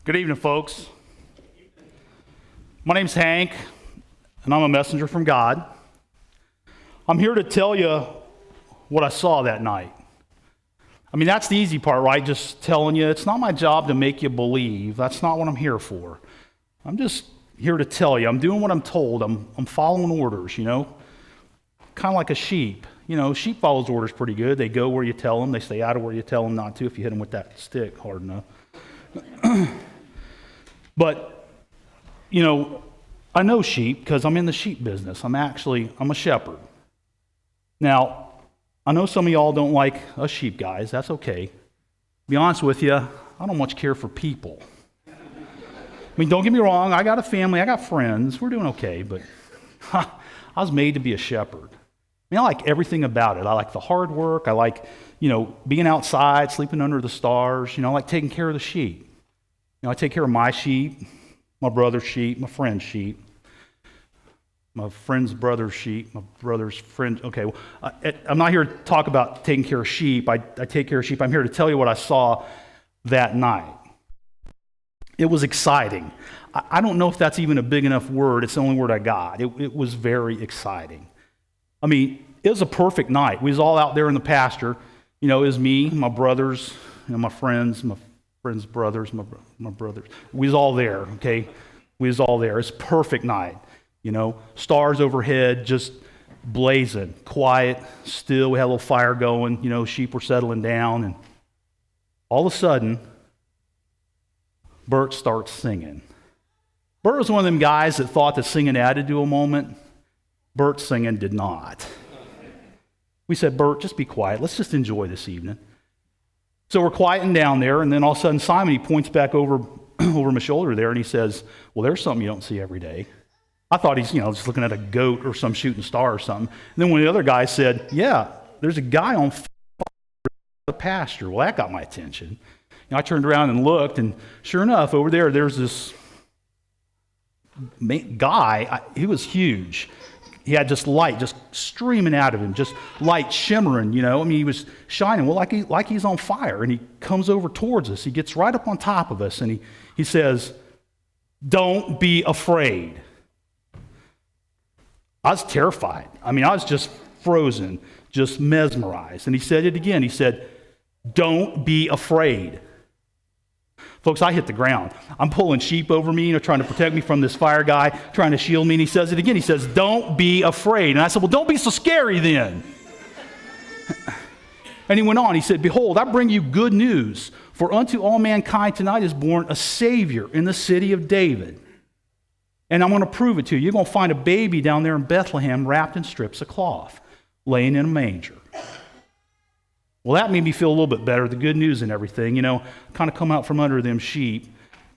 Good evening, folks. My name's Hank, and I'm a messenger from God. I'm here to tell you what I saw that night. I mean, that's the easy part, right? Just telling you. It's not my job to make you believe. That's not what I'm here for. I'm just here to tell you. I'm doing what I'm told. I'm following orders, kind of like a sheep. Sheep follows orders pretty good. They go where you tell them. They stay out of where you tell them not to if you hit them with that stick hard enough. But, I know sheep because I'm in the sheep business. I'm a shepherd. Now, I know some of y'all don't like us sheep guys. That's okay. To be honest with you, I don't much care for people. I mean, don't get me wrong. I got a family. I got friends. We're doing okay, but I was made to be a shepherd. I like everything about it. I like the hard work. I like, being outside, sleeping under the stars. I like taking care of the sheep. I take care of my sheep, my brother's sheep, my friend's sheep, my friend's brother's sheep, my brother's friend. Okay, well, I'm not here to talk about taking care of sheep. I take care of sheep. I'm here to tell you what I saw that night. It was exciting. I don't know if that's even a big enough word. It's the only word I got. It was very exciting. I mean, it was a perfect night. We was all out there in the pasture. It was me, my brothers, my friends, my friends' brothers, my brothers. We was all there, okay? We was all there. It's a perfect night, Stars overhead, just blazing, quiet, still. We had a little fire going, sheep were settling down, and all of a sudden, Bert starts singing. Bert was one of them guys that thought that singing added to a moment. Bert's singing did not. We said, Bert, just be quiet. Let's just enjoy this evening. So we're quieting down there, and then all of a sudden Simon, he points back over my shoulder there, and he says, well, there's something you don't see every day. I thought he's, just looking at a goat or some shooting star or something. And then one of the other guys said, yeah, there's a guy on the pasture. Well, that got my attention. I turned around and looked, and sure enough, over there's this guy. He was huge. He had just light just streaming out of him, just light shimmering, he was shining, well, like he's on fire. And he comes over towards us. He gets right up on top of us, and he says, don't be afraid. I was terrified. I was just frozen, just mesmerized. And he said it again. He said, don't be afraid. Folks, I hit the ground. I'm pulling sheep over me, trying to protect me from this fire guy, trying to shield me. And he says it again. He says, don't be afraid. And I said, well, don't be so scary then. And he went on. He said, behold, I bring you good news. For unto all mankind tonight is born a Savior in the city of David. And I'm going to prove it to you. You're going to find a baby down there in Bethlehem wrapped in strips of cloth, laying in a manger. Well, that made me feel a little bit better, the good news and everything, kind of come out from under them sheep.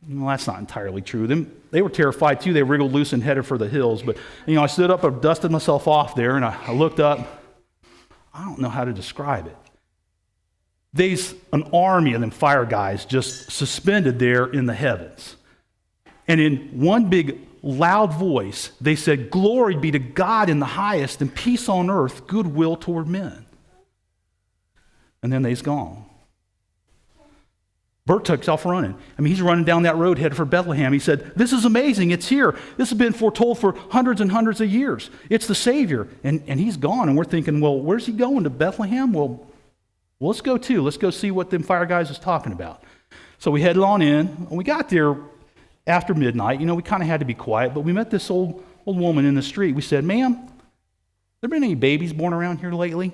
Well, that's not entirely true. They were terrified too. They wriggled loose and headed for the hills. But, I stood up, I dusted myself off there, and I looked up. I don't know how to describe it. There's an army of them fire guys just suspended there in the heavens. And in one big loud voice, they said, glory be to God in the highest, and peace on earth, goodwill toward men. And then they's gone. Bert took off running. He's running down that road headed for Bethlehem. He said, this is amazing. It's here. This has been foretold for hundreds and hundreds of years. It's the Savior. And he's gone. And we're thinking, well, where's he going? To Bethlehem? Well, let's go too. Let's go see what them fire guys was talking about. So we headed on in. And we got there after midnight. We kind of had to be quiet. But we met this old woman in the street. We said, ma'am, there been any babies born around here lately?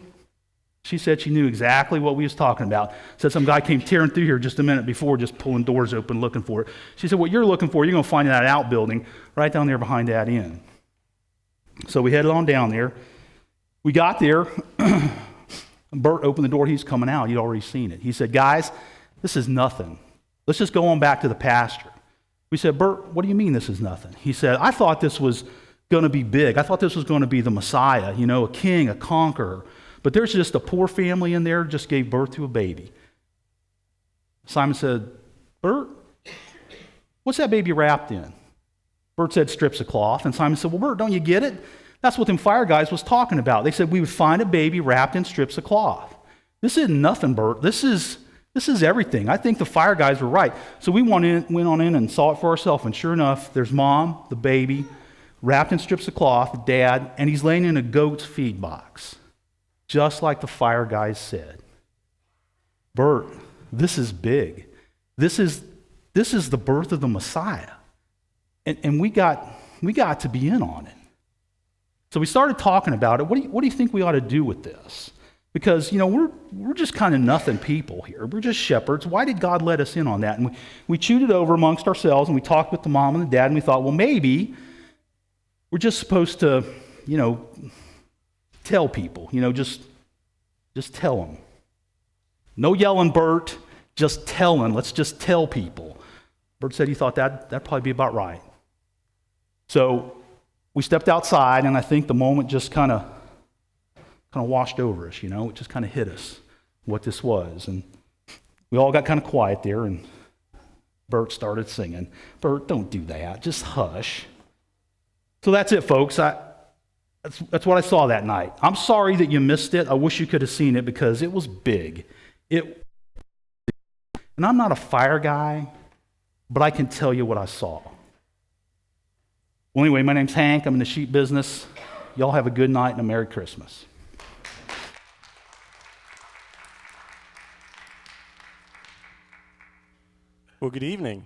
She said she knew exactly what we was talking about. Said some guy came tearing through here just a minute before, just pulling doors open, looking for it. She said, what you're looking for, you're going to find in that outbuilding right down there behind that inn. So we headed on down there. We got there. Bert opened the door. He's coming out. He'd already seen it. He said, guys, this is nothing. Let's just go on back to the pasture. We said, Bert, what do you mean this is nothing? He said, I thought this was going to be big. I thought this was going to be the Messiah, a king, a conqueror. But there's just a poor family in there just gave birth to a baby. Simon said, Bert, what's that baby wrapped in? Bert said strips of cloth. And Simon said, well, Bert, don't you get it? That's what them fire guys was talking about. They said we would find a baby wrapped in strips of cloth. This isn't nothing, Bert. This is This is everything. I think the fire guys were right. So we went on in and saw it for ourselves, and sure enough, there's Mom, the baby, wrapped in strips of cloth, Dad, and he's laying in a goat's feed box, just like the fire guys said. Bert, this is big. This is the birth of the Messiah. And we got to be in on it. So we started talking about it. What do you think we ought to do with this? Because, we're just kind of nothing people here. We're just shepherds. Why did God let us in on that? And we chewed it over amongst ourselves, and we talked with the mom and the dad, and we thought, well, maybe we're just supposed to, tell people, just tell them. No yelling, Bert, just telling. Let's just tell people. Bert said he thought that'd probably be about right. So we stepped outside, and I think the moment just kind of washed over us, it just kind of hit us what this was. And we all got kind of quiet there, and Bert started singing. Bert, don't do that. Just hush. So that's it, folks. That's what I saw that night. I'm sorry that you missed it. I wish you could have seen it because it was big. And I'm not a fire guy, but I can tell you what I saw. Well, anyway, my name's Hank. I'm in the sheep business. Y'all have a good night and a Merry Christmas. Well, good evening.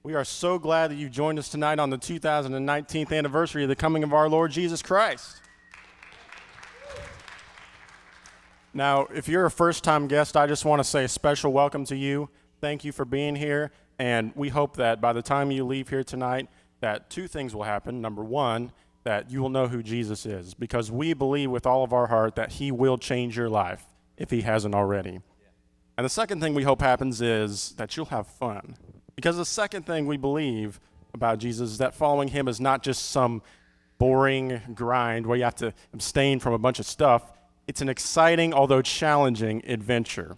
We are so glad that you've joined us tonight on the 2019th anniversary of the coming of our Lord Jesus Christ. Now, if you're a first-time guest, I just want to say a special welcome to you. Thank you for being here, and we hope that by the time you leave here tonight, that two things will happen. Number one, that you will know who Jesus is, because we believe with all of our heart that he will change your life if he hasn't already. And the second thing we hope happens is that you'll have fun. Because the second thing we believe about Jesus is that following him is not just some boring grind where you have to abstain from a bunch of stuff. It's an exciting, although challenging, adventure.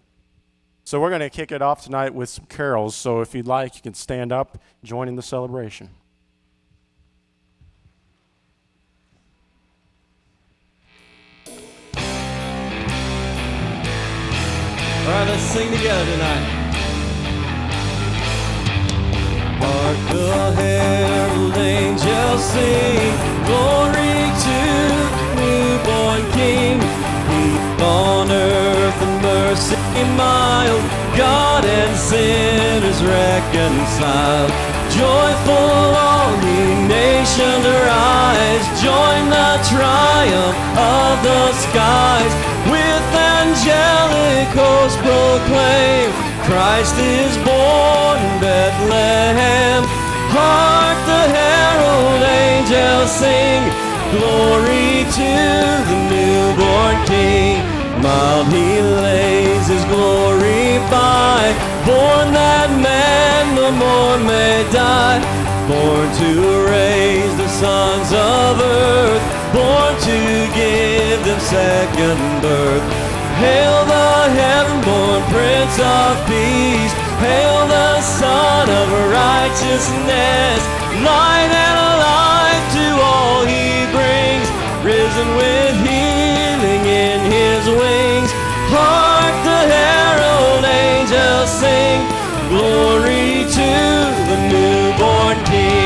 So we're going to kick it off tonight with some carols. So if you'd like, you can stand up, join in the celebration. All right, let's sing together tonight. Hark the herald angels sing, glory to the newborn King. Peace on earth and mercy mild, God and sinners reconciled. Joyful all ye nations arise, join the triumph of the skies. With angelic hosts proclaim, Christ is born in Bethlehem. Hark the herald angels sing, glory to the newborn King. Mild he lays his glory by, born that man no more may die. Born to raise the sons of earth, born to give them second birth. Hail the heaven-born Prince of Peace, hail the Son of Righteousness. Light and life to all he brings, risen with healing in his wings. Hark the herald angels sing, glory to the newborn King.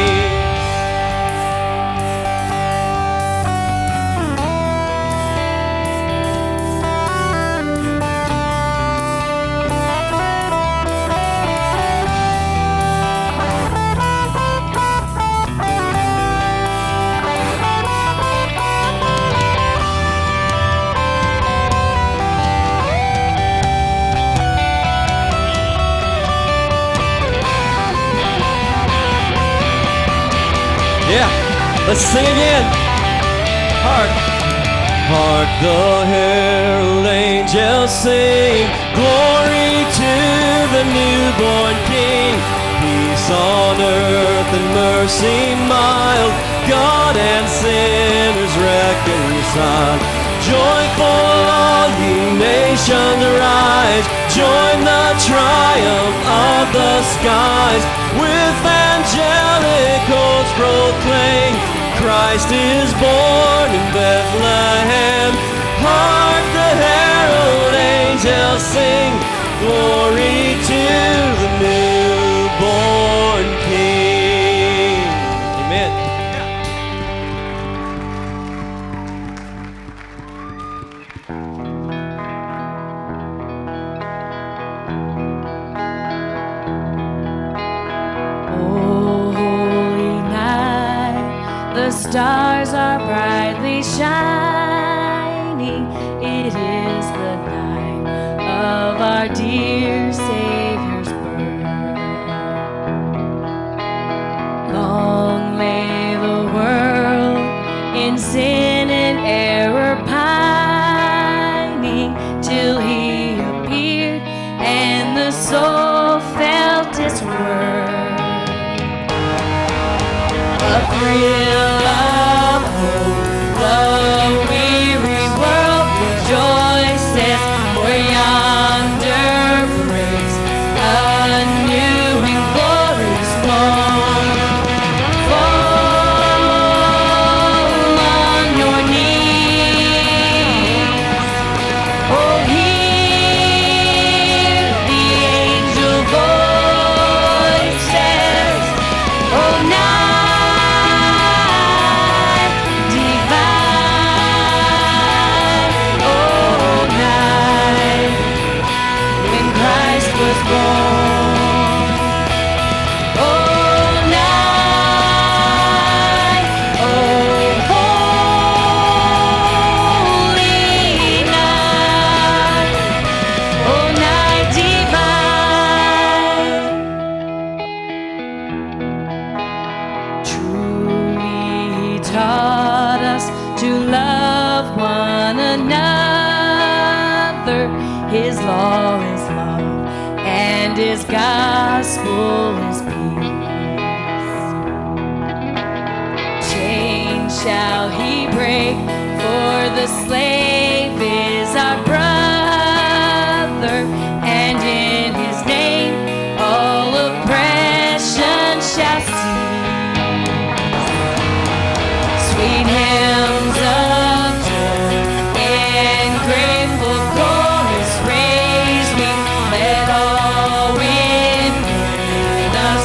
Yeah, let's sing again. Hark. Hark the herald angels sing, glory to the newborn King. Peace on earth and mercy mild, God and sinners reconciled. Joyful all ye nations rise, join the triumph of the skies. With angelic hosts proclaim, Christ is born in Bethlehem. Hark the herald angels sing, Glory to the newborn King. Amen. Oh, holy night, the stars are brightly shining. It is the night of our dear Savior's birth. Long lay the world in sin and error pining, till He appeared and the soul felt its worth. A thrill of hope, the weary world rejoices, for yonder breaks a new and glorious morn. Fall on your knees, oh, hear the angel voices, oh, night divine, oh, night when Christ was born, oh, night, oh, holy night, oh, night divine. Truly He taught us to love one another. His law is love and His gospel is peace. Chains shall He break, for the slave is our brother, and in His name all oppression shall cease. Sweet hymns of joy in grateful chorus raise we. Let all within us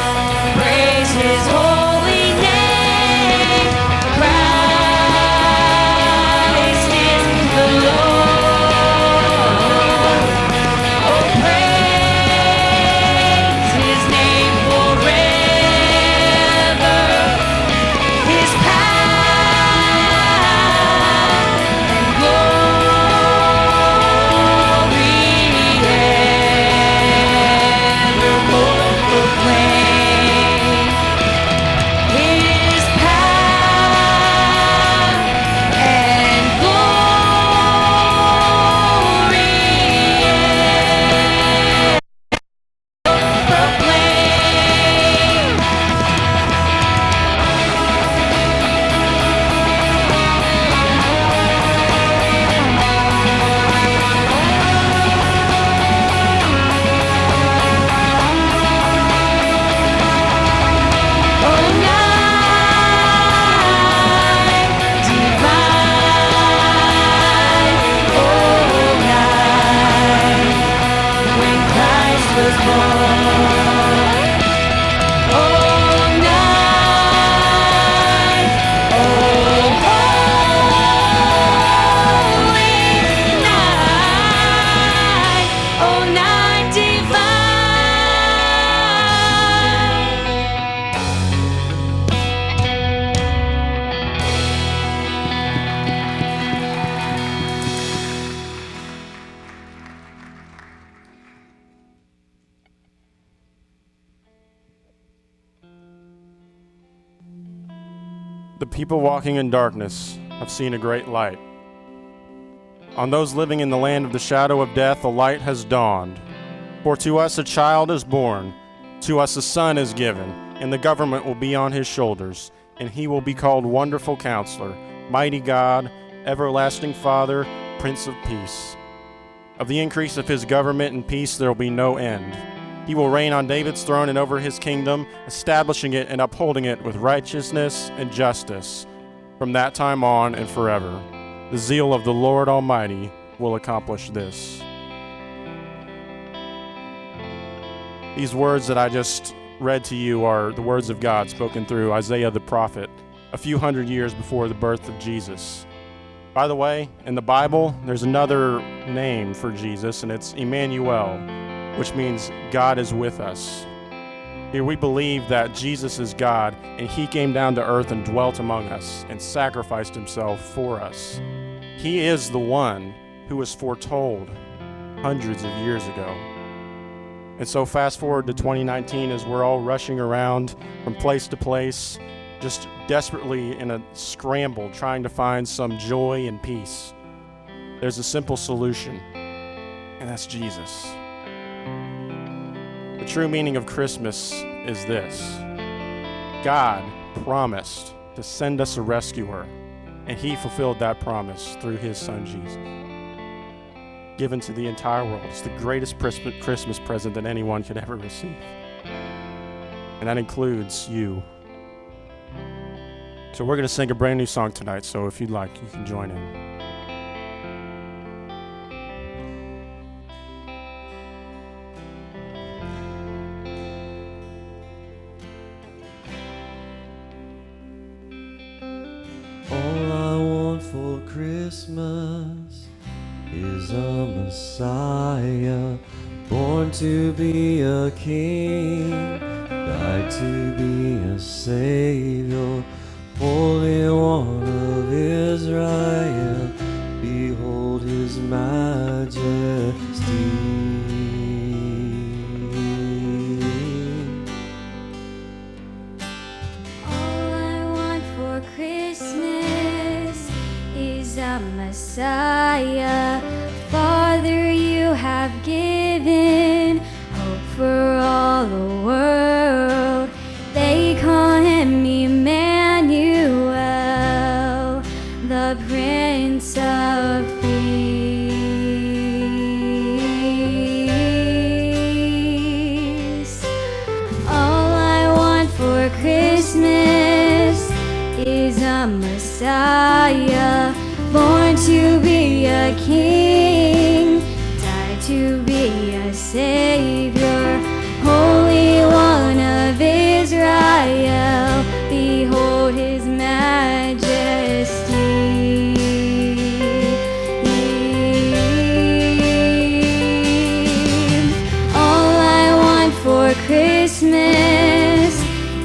praise His holy name. Christ is the Lord. Oh, praise His name forever. His power and glory evermore proclaim. His power and glory proclaim. Oh, night divine, oh, night when Christ was born, oh, night, oh, holy night, oh, night divine. The people walking in darkness have seen a great light. On those living in the land of the shadow of death, a light has dawned. For to us a child is born, to us a son is given, and the government will be on His shoulders, and He will be called Wonderful Counselor, Mighty God, Everlasting Father, Prince of Peace. Of the increase of His government and peace there will be no end. He will reign on David's throne and over His kingdom, establishing it and upholding it with righteousness and justice from that time on and forever. The zeal of the Lord Almighty will accomplish this. These words that I just read to you are the words of God spoken through Isaiah the prophet a few hundred years before the birth of Jesus. By the way, in the Bible, there's another name for Jesus, and it's Emmanuel, which means God is with us. Here we believe that Jesus is God, and he came down to earth and dwelt among us and sacrificed himself for us. He is the one who was foretold hundreds of years ago. And so fast forward to 2019 as we're all rushing around from place to place, just desperately in a scramble trying to find some joy and peace. There's a simple solution, and that's Jesus. The true meaning of Christmas is this: God promised to send us a rescuer, and he fulfilled that promise through his son Jesus, given to the entire world. It's the greatest Christmas present that anyone could ever receive, and that includes you. So we're going to sing a brand new song tonight, so if you'd like, you can join in. All I want for Christmas is a Messiah, born to be a king, died to be a Savior, Holy One of Israel. Behold his majesty. All I want for Christmas is a Messiah. Father, you have given hope for all the world. They call him Emmanuel, the Prince of Peace. All I want for Christmas is a Messiah, born to be a king, died to be a Savior, Holy One of Israel. Behold his majesty. All I want for Christmas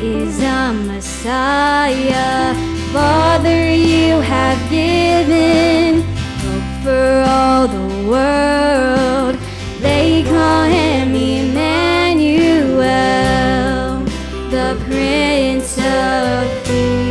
is a Messiah. Father, you have given hope for all the world. They call him Emmanuel, the Prince of Peace.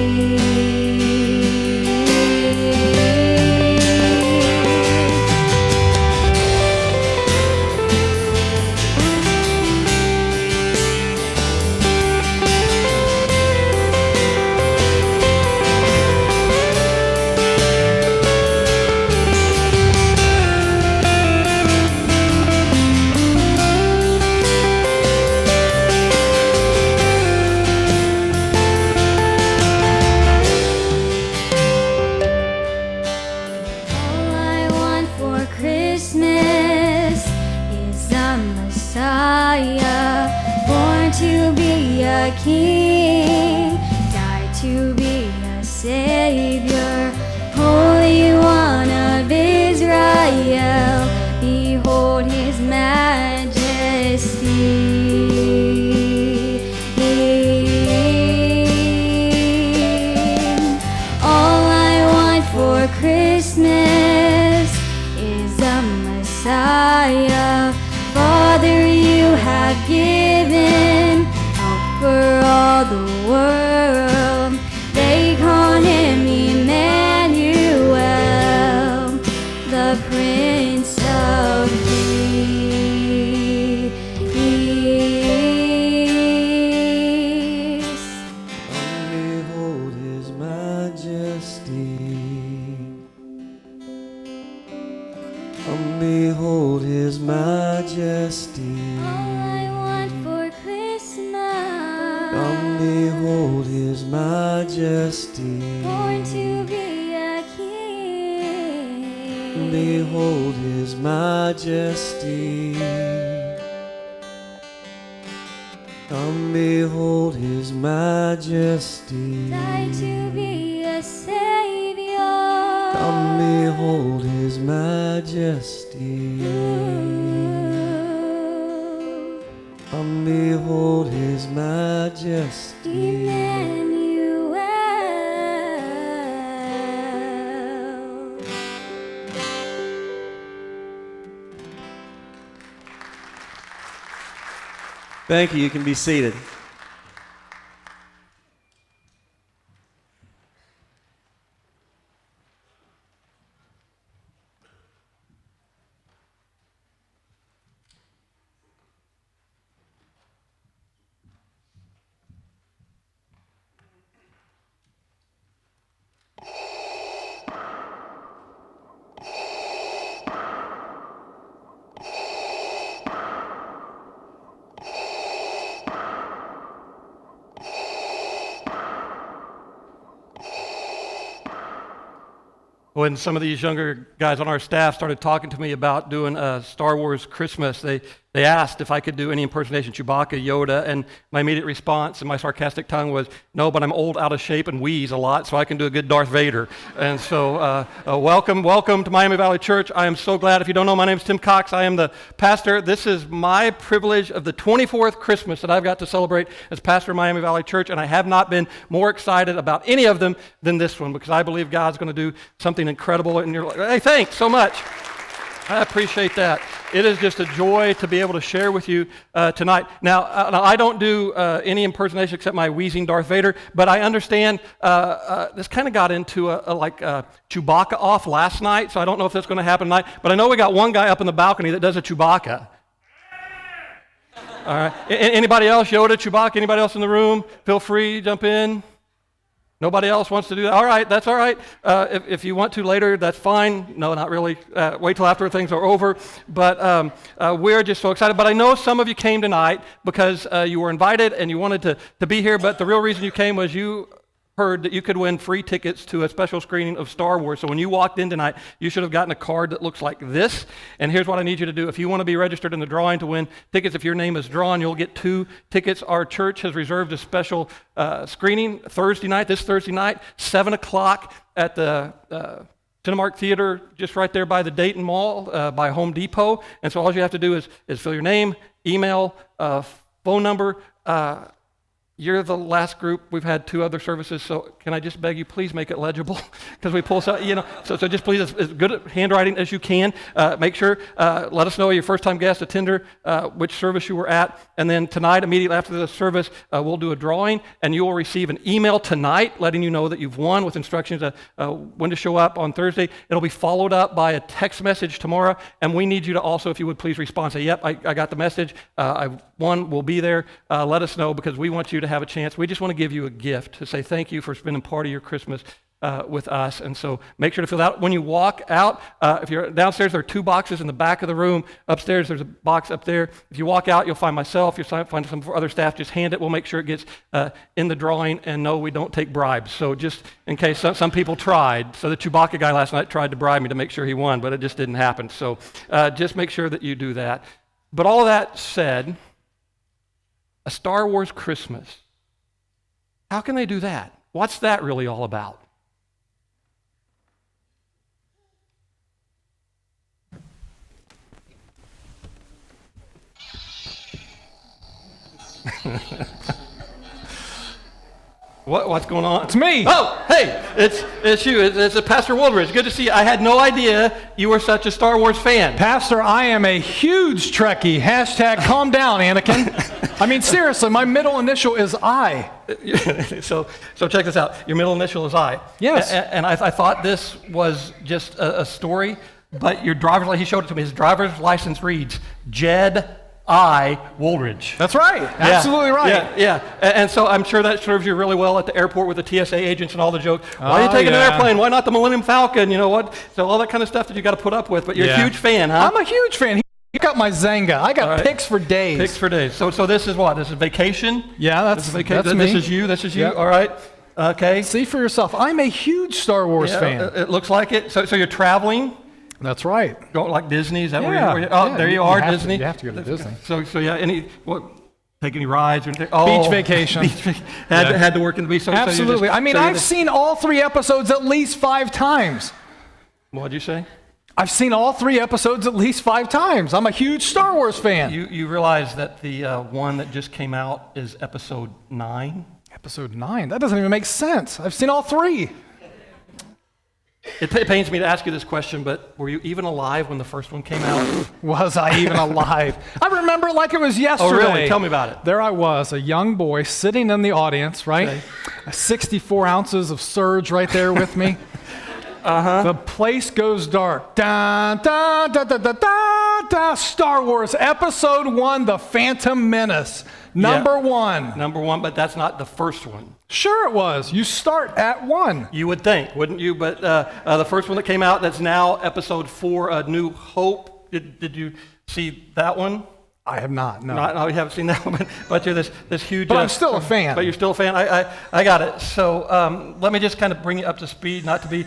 All I want for Christmas is a Messiah, born to be a king, died to be a Savior, Holy One of Israel. Behold his majesty. All I want for Christmas is a Messiah. Father, you have given hope for all the world. They call him Emmanuel, the Prince of Peace. Behold his majesty. Behold his majesty. All I want for Christmas, Behold his majesty. born to be a king. Behold his majesty. Come behold his majesty. Died to be a savior. Come behold his majesty. Come behold his majesty. Emmanuel. Thank you. You can be seated. When some of these younger guys on our staff started talking to me about doing a Star Wars Christmas, they asked if I could do any impersonation, Chewbacca, Yoda, and my immediate response in my sarcastic tongue was, no, but I'm old, out of shape, and wheeze a lot, so I can do a good Darth Vader. And so welcome to Miami Valley Church. I am so glad. If you don't know, my name is Tim Cox. I am the pastor. This is my privilege of the 24th Christmas that I've got to celebrate as pastor of Miami Valley Church, and I have not been more excited about any of them than this one, because I believe God's going to do something incredible in your life. Hey, thanks so much. I appreciate that. It is just a joy to be able to share with you tonight. Now, I don't do any impersonation except my wheezing Darth Vader, but I understand this kind of got into a Chewbacca off last night, so I don't know if that's going to happen tonight, but I know we got one guy up in the balcony that does a Chewbacca. All right. Anybody else? Yoda, Chewbacca? Anybody else in the room? Feel free, jump in. Nobody else wants to do that? All right, that's all right. If you want to later, that's fine. No, not really. Wait till after things are over. But we're just so excited. But I know some of you came tonight because you were invited and you wanted to be here. But the real reason you came was you heard that you could win free tickets to a special screening of Star Wars. So when you walked in tonight, you should have gotten a card that looks like this. And here's what I need you to do. If you want to be registered in the drawing to win tickets, if your name is drawn, you'll get 2 tickets. Our church has reserved a special screening this Thursday night, 7 o'clock at the Cinemark Theater, just right there by the Dayton Mall, by Home Depot. And so all you have to do is fill your name, email, phone number. You're the last group. We've had 2 other services, so can I just beg you, please make it legible? Because we pull so just please, as good at handwriting as you can. Make sure, let us know your first-time guest, attender, which service you were at, and then tonight, immediately after the service, we'll do a drawing, and you will receive an email tonight letting you know that you've won with instructions when to show up on Thursday. It'll be followed up by a text message tomorrow, and we need you to also, if you would please respond, say, yep, I got the message, I won, we'll be there. Let us know, because we want you to have a chance. We just want to give you a gift to say thank you for spending part of your Christmas with us. And so make sure to fill that out. When you walk out, if you're downstairs, there are 2 boxes in the back of the room. Upstairs, there's a box up there. If you walk out, you'll find myself, you'll find some other staff. Just hand it. We'll make sure it gets in the drawing. And no, we don't take bribes. So just in case some people tried. So the Chewbacca guy last night tried to bribe me to make sure he won, but it just didn't happen. So just make sure that you do that. But all that said, a Star Wars Christmas. How can they do that? What's that really all about? What's going on? It's me. Oh, hey, it's you. It's Pastor Wooldridge. Good to see you. I had no idea you were such a Star Wars fan. Pastor, I am a huge Trekkie. # calm down, Anakin. I mean, seriously, my middle initial is I. So check this out. Your middle initial is I. Yes. And I thought this was just a story, but your driver's license, he showed it to me. His driver's license reads Jed I. Wooldridge. That's right. Absolutely right. Yeah. And so I'm sure that serves you really well at the airport with the TSA agents and all the jokes. Why are you taking an airplane? Why not the Millennium Falcon? You know what? So all that kind of stuff that you got to put up with. But you're a huge fan, huh? I'm a huge fan. He got my Zanga. I got pics for days. Pics for days. So this is what? This is vacation? Yeah, that's me. This is you. Yep. All right. Okay. See for yourself. I'm a huge Star Wars fan. It looks like it. So you're traveling? That's right. Go like Disney? Is that where Yeah. you're? Oh, Yeah, there you are, have Disney. You have to go to Disney. So yeah. take any rides or anything? Oh, Beach vacation. Had to work in the beach. So you just- Absolutely. I mean, so you I've just- seen all 3 episodes at least 5 times. What'd you say? I've seen all 3 episodes at least 5 times. I'm a huge Star Wars fan. You realize that the one that just came out is episode 9? Episode 9? That doesn't even make sense. I've seen all 3. It pains me to ask you this question, but were you even alive when the first one came out? Was I even alive? I remember it like it was yesterday. Oh, really? Tell me about it. There I was, a young boy sitting in the audience, right? Okay. 64 ounces of surge right there with me. The place goes dark. Da, da, da, da, da, da, da. Star Wars Episode 1, The Phantom Menace. Number 1. Number 1, but that's not the first one. Sure it was. You start at 1. You would think, wouldn't you? But the first one that came out, that's now episode 4, A New Hope. Did you see that one? I have not, no. No, you haven't seen that one, but you're this huge... But I'm still a fan. But you're still a fan. I got it. So let me just kind of bring you up to speed, not to be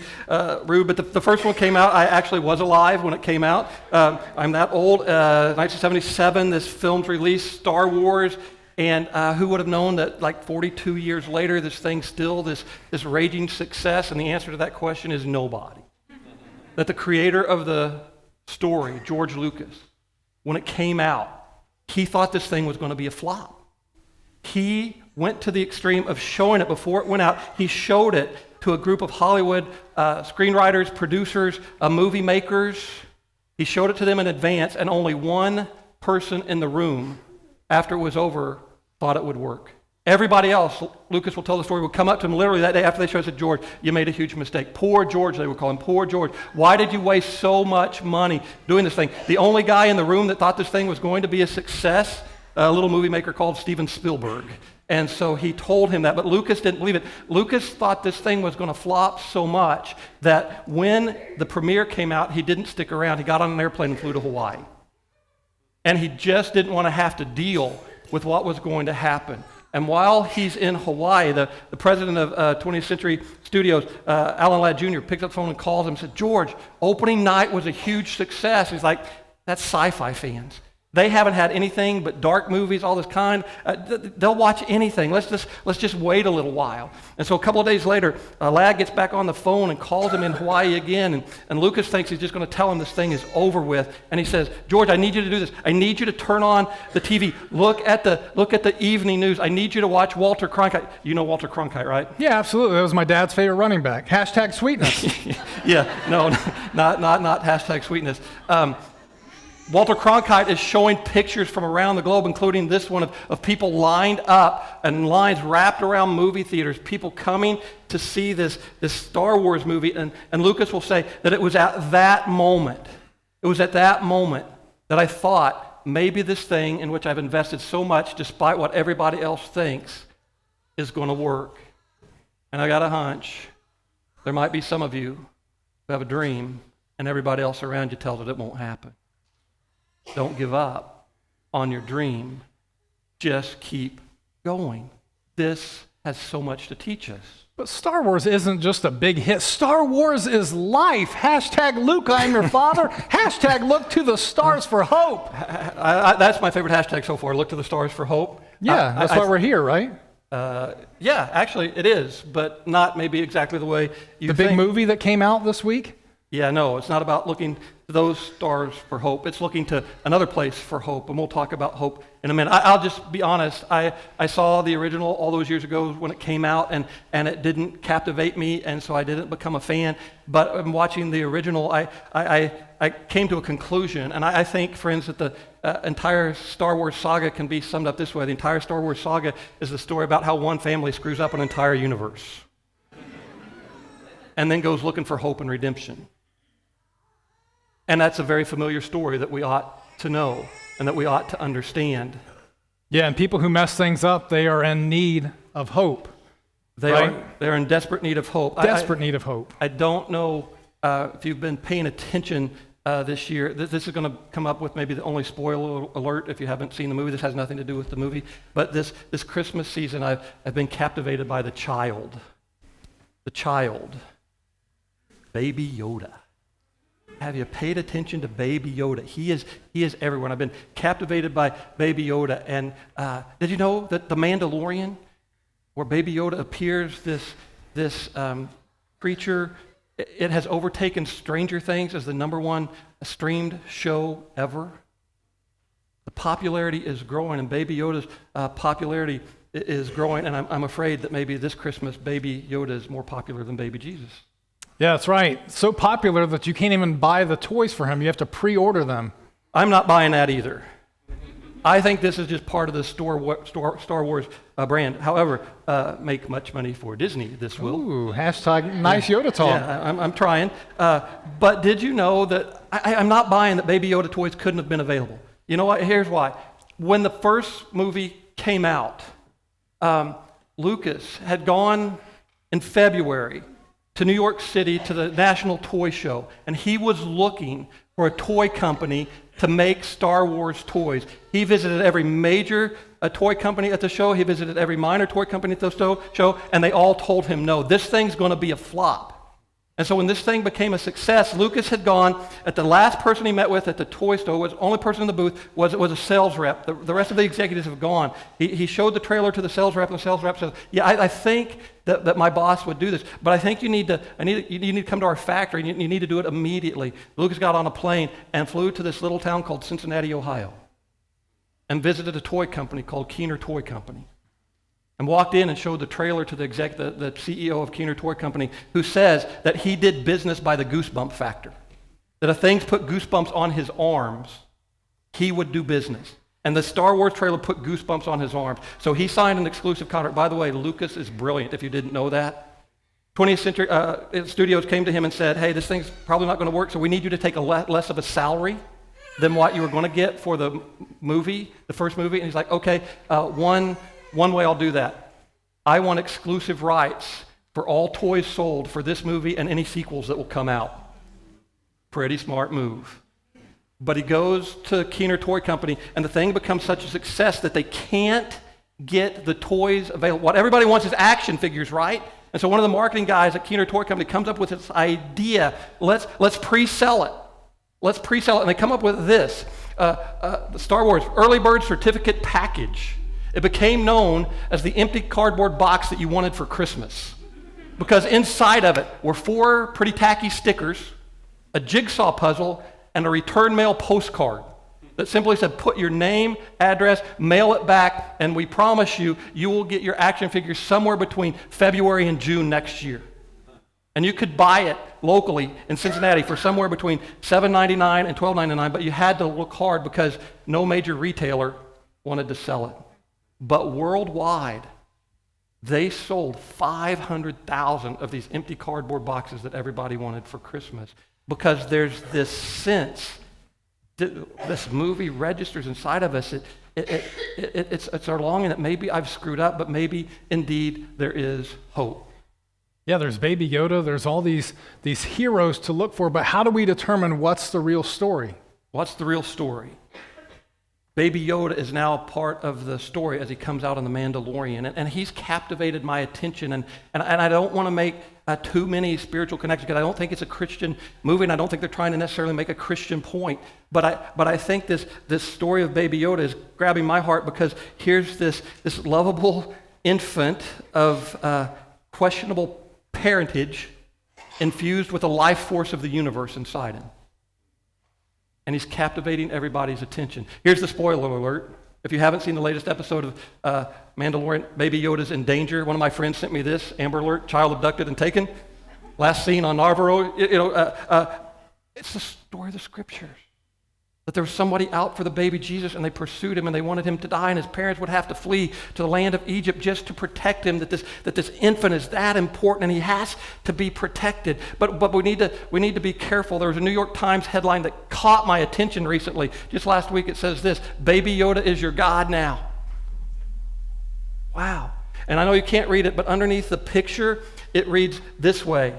rude, but the first one came out. I actually was alive when it came out. I'm that old. 1977, this film's released, Star Wars. And who would have known that like 42 years later, this thing's still this raging success? And the answer to that question is nobody. That the creator of the story, George Lucas, when it came out, he thought this thing was going to be a flop. He went to the extreme of showing it before it went out. He showed it to a group of Hollywood screenwriters, producers, movie makers. He showed it to them in advance, and only one person in the room, after it was over, thought it would work. Everybody else, Lucas will tell the story, would come up to him literally that day after they showed it, said, George, you made a huge mistake. Poor George, they would call him. Poor George. Why did you waste so much money doing this thing? The only guy in the room that thought this thing was going to be a success, a little movie maker called Steven Spielberg. And so he told him that, but Lucas didn't believe it. Lucas thought this thing was going to flop so much that when the premiere came out, he didn't stick around. He got on an airplane and flew to Hawaii. And he just didn't want to have to deal with what was going to happen. And while he's in Hawaii, the president of 20th Century Studios, Alan Ladd Jr., picked up the phone and called him and said, George, opening night was a huge success. He's like, that's sci-fi fans. They haven't had anything but dark movies, all this kind. They'll watch anything. Let's just wait a little while. And so a couple of days later, Ladd gets back on the phone and calls him in Hawaii again. And Lucas thinks he's just going to tell him this thing is over with. And he says, George, I need you to do this. I need you to turn on the TV. Look at the evening news. I need you to watch Walter Cronkite. You know Walter Cronkite, right? Yeah, absolutely. That was my dad's favorite running back. Hashtag sweetness. Yeah, no, not hashtag sweetness. Walter Cronkite is showing pictures from around the globe, including this one of people lined up and lines wrapped around movie theaters, people coming to see this Star Wars movie. And Lucas will say that it was at that moment that I thought maybe this thing in which I've invested so much, despite what everybody else thinks, is going to work. And I got a hunch. There might be some of you who have a dream, and everybody else around you tells it won't happen. Don't give up on your dream. Just keep going. This has so much to teach us. But Star Wars isn't just a big hit. Star Wars is life. Hashtag Luke, I'm your father. Hashtag look to the stars for hope. That's my favorite hashtag so far, look to the stars for hope. Yeah, that's why we're here, right? Yeah, actually it is, but not maybe exactly the way you The think. big movie that came out this week? Yeah, no, it's not about looking to those stars for hope. It's looking to another place for hope, and we'll talk about hope in a minute. I'll just be honest. I saw the original all those years ago when it came out, and it didn't captivate me, and so I didn't become a fan. But in watching the original, I came to a conclusion, and I think, friends, that the entire Star Wars saga can be summed up this way. The entire Star Wars saga is the story about how one family screws up an entire universe and then goes looking for hope and redemption. And that's a very familiar story that we ought to know and that we ought to understand. Yeah, and people who mess things up, they are in need of hope. They're in desperate need of hope. Desperate need of hope. I don't know if you've been paying attention this year. This is going to come up with maybe the only spoiler alert if you haven't seen the movie. This has nothing to do with the movie. But this Christmas season, I've been captivated by the child. The child. Baby Yoda. have you paid attention to Baby Yoda? He is everywhere. And I've been captivated by Baby Yoda. And did you know that The Mandalorian, where Baby Yoda appears, this creature, it has overtaken Stranger Things as the #1 streamed show ever? The popularity is growing, and Baby Yoda's popularity is growing, and I'm afraid that maybe this Christmas, Baby Yoda is more popular than Baby Jesus. Yeah, that's right. So popular that you can't even buy the toys for him. You have to pre-order them. I'm not buying that either. I think this is just part of the Star Wars brand. However, make much money for Disney, this will. Ooh, hashtag nice Yoda talk. Yeah, I'm trying. But did you know that I'm not buying that Baby Yoda toys couldn't have been available? You know what? Here's why. When the first movie came out, Lucas had gone in February to New York City to the National Toy Show, and he was looking for a toy company to make Star Wars toys. He visited every major toy company at the show. He visited every minor toy company at the show, and they all told him, no, this thing's going to be a flop. And so when this thing became a success, Lucas had gone, at the last person he met with at the toy store, was the only person in the booth, was a sales rep. The rest of the executives have gone. He showed the trailer to the sales rep, and the sales rep said, yeah, I think that my boss would do this, but I think you need to come to our factory, and you need to do it immediately. Lucas got on a plane and flew to this little town called Cincinnati, Ohio, and visited a toy company called Keener Toy Company. And walked in and showed the trailer to the CEO of Keener Toy Company, who says that he did business by the goosebump factor. That if things put goosebumps on his arms, he would do business. And the Star Wars trailer put goosebumps on his arms. So he signed an exclusive contract. By the way, Lucas is brilliant, if you didn't know that. 20th Century Studios came to him and said, hey, this thing's probably not going to work, so we need you to take less of a salary than what you were going to get for the movie, the first movie. And he's like, okay, one way I'll do that. I want exclusive rights for all toys sold for this movie and any sequels that will come out. Pretty smart move. But he goes to Keener Toy Company, and the thing becomes such a success that they can't get the toys available. What everybody wants is action figures, right? And so one of the marketing guys at Keener Toy Company comes up with this idea, let's pre-sell it. Let's pre-sell it. And they come up with this, the Star Wars Early Bird Certificate Package. It became known as the empty cardboard box that you wanted for Christmas, because inside of it were 4 pretty tacky stickers, a jigsaw puzzle, and a return mail postcard that simply said, put your name, address, mail it back, and we promise you will get your action figures somewhere between February and June next year. And you could buy it locally in Cincinnati for somewhere between $7.99 and $12.99, but you had to look hard because no major retailer wanted to sell it. But worldwide, they sold 500,000 of these empty cardboard boxes that everybody wanted for Christmas, because there's this sense that this movie registers inside of us. It's our longing that maybe I've screwed up, but maybe indeed there is hope. Yeah, there's Baby Yoda. There's all these heroes to look for, but how do we determine what's the real story? What's the real story? Baby Yoda is now a part of the story as he comes out on The Mandalorian, and he's captivated my attention, and I don't want to make too many spiritual connections, because I don't think it's a Christian movie, and I don't think they're trying to necessarily make a Christian point, but I think this story of Baby Yoda is grabbing my heart, because here's this lovable infant of questionable parentage infused with the life force of the universe inside him. And he's captivating everybody's attention. Here's the spoiler alert. If you haven't seen the latest episode of Mandalorian, Baby Yoda's in danger. One of my friends sent me this, Amber Alert, child abducted and taken. Last seen on Navarro. It's the story of the Scriptures. That there was somebody out for the baby Jesus, and they pursued him, and they wanted him to die, and his parents would have to flee to the land of Egypt just to protect him, that this infant is that important, and he has to be protected. But we need to be careful. There was a New York Times headline that caught my attention recently. Just last week it says this: Baby Yoda is your God now. Wow. And I know you can't read it, but underneath the picture, it reads this way: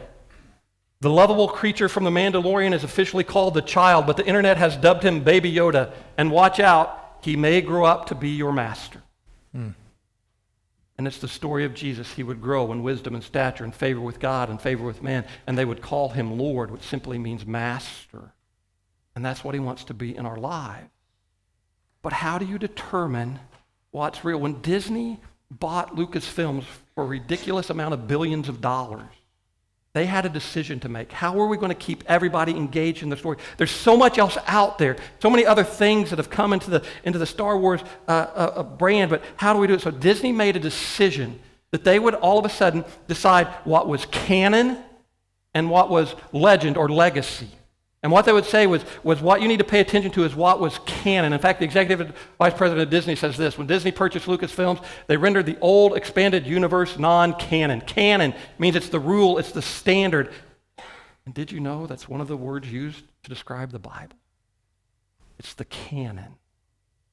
the lovable creature from The Mandalorian is officially called the Child, but the internet has dubbed him Baby Yoda. And watch out, he may grow up to be your master. And And it's the story of Jesus. He would grow in wisdom and stature and favor with God and favor with man. And they would call him Lord, which simply means master. And that's what he wants to be in our lives. But how do you determine what's real? When Disney bought Lucasfilms for a ridiculous amount of billions of dollars, they had a decision to make. How are we going to keep everybody engaged in the story? There's so much else out there, so many other things that have come into the Star Wars brand, but how do we do it? So Disney made a decision that they would all of a sudden decide what was canon and what was legend or legacy. And what they would say was what you need to pay attention to is what was canon. In fact, the executive vice president of Disney says this: when Disney purchased Lucasfilms, they rendered the old expanded universe non-canon. Canon means it's the rule, it's the standard. And did you know that's one of the words used to describe the Bible? It's the canon.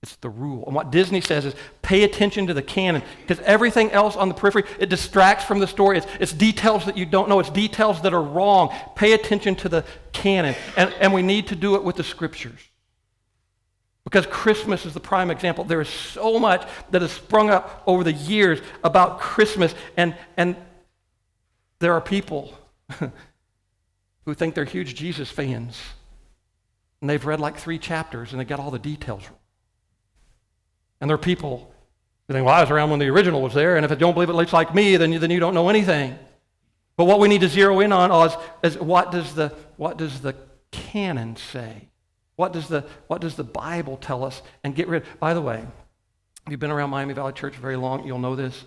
It's the rule. And what Disney says is pay attention to the canon, because everything else on the periphery, it distracts from the story. It's details that you don't know. It's details that are wrong. Pay attention to the canon. And we need to do it with the scriptures. Because Christmas is the prime example. There is so much that has sprung up over the years about Christmas. And there are people who think they're huge Jesus fans. And they've read like 3 chapters and they got all the details wrong. And there are people who think, well, I was around when the original was there, and if you don't believe it looks like me, then you don't know anything. But what we need to zero in on is what does the canon say? What does the Bible tell us? And get rid. By the way, if you've been around Miami Valley Church very long, you'll know this.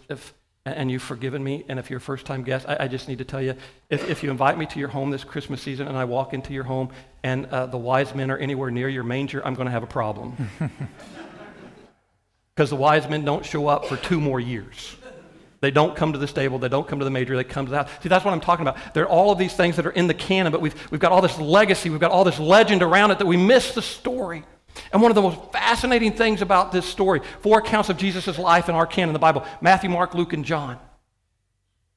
And you've forgiven me, and if you're a first-time guest, I just need to tell you, if you invite me to your home this Christmas season and I walk into your home and the wise men are anywhere near your manger, I'm going to have a problem. Because the wise men don't show up for 2 more years. They don't come to the stable. They don't come to the manger. They come to the house. See, that's what I'm talking about. There are all of these things that are in the canon, but we've got all this legacy. We've got all this legend around it that we miss the story. And one of the most fascinating things about this story, 4 accounts of Jesus' life in our canon, the Bible, Matthew, Mark, Luke, and John.